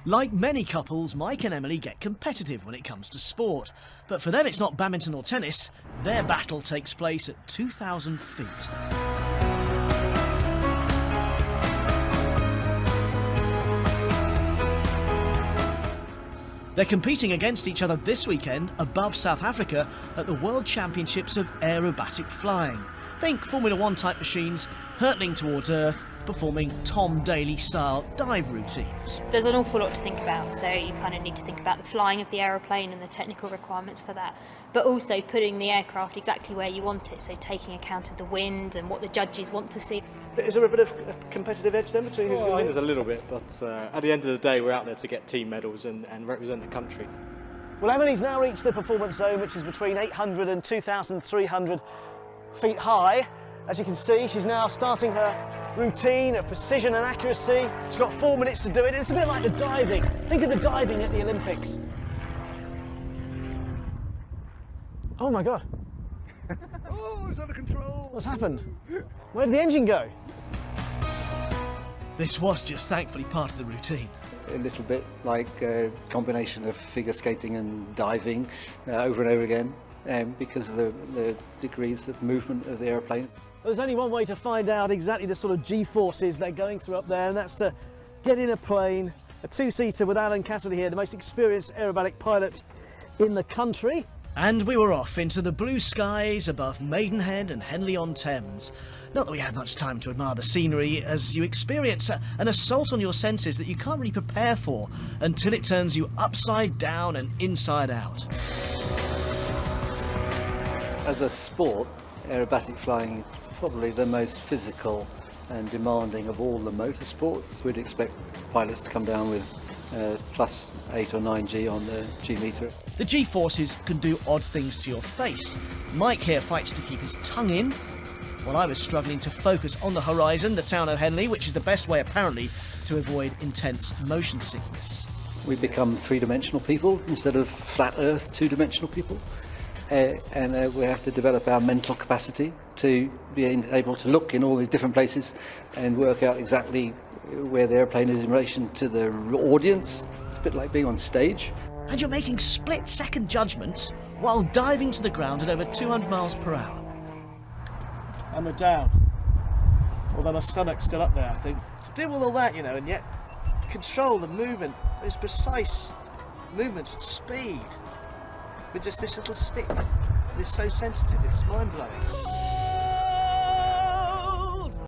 Like many couples, Mike and Emily get competitive when it comes to sport. But for them it's not badminton or tennis, their battle takes place at 2,000 feet. They're competing against each other this weekend above South Africa at the World Championships of Aerobatic Flying. Think Formula One type machines hurtling towards Earth, performing Tom Daley-style dive routines. There's an awful lot to think about, so you kind of need to think about the flying of the aeroplane and the technical requirements for that, but also putting the aircraft exactly where you want it, so taking account of the wind and what the judges want to see. Is there a bit of a competitive edge then between who's Well, I going think there's a little bit, but at the end of the day we're out there to get team medals and represent the country. Well, Emily's now reached the performance zone, which is between 800 and 2,300 feet high. As you can see, she's now starting her routine of precision and accuracy. She's got 4 minutes to do it. It's a bit like the diving. Think of the diving at the Olympics. Oh my God. Oh, it's under control. What's happened? Where did the engine go? This was just thankfully part of the routine. A little bit like a combination of figure skating and diving over and over again because of the degrees of movement of the aeroplane. There's only one way to find out exactly the sort of G-forces they're going through up there, and that's to get in a plane, a two-seater with Alan Cassidy here, the most experienced aerobatic pilot in the country. And we were off into the blue skies above Maidenhead and Henley-on-Thames. Not that we had much time to admire the scenery, as you experience an assault on your senses that you can't really prepare for until it turns you upside down and inside out. As a sport, aerobatic flying is probably the most physical and demanding of all the motorsports. We'd expect pilots to come down with plus 8 or 9 G on the G meter. The G-forces can do odd things to your face. Mike here fights to keep his tongue in, while I was struggling to focus on the horizon, the town of Henley, which is the best way apparently to avoid intense motion sickness. We become three-dimensional people instead of flat earth two-dimensional people. And we have to develop our mental capacity to be able to look in all these different places and work out exactly where the airplane is in relation to the audience. It's a bit like being on stage. And you're making split-second judgments while diving to the ground at over 200 miles per hour. And we're down. Although my stomach's still up there, I think. To do all that, you know, and yet control the movement, those precise movements at speed, with just this little stick. It's so sensitive, it's mind-blowing.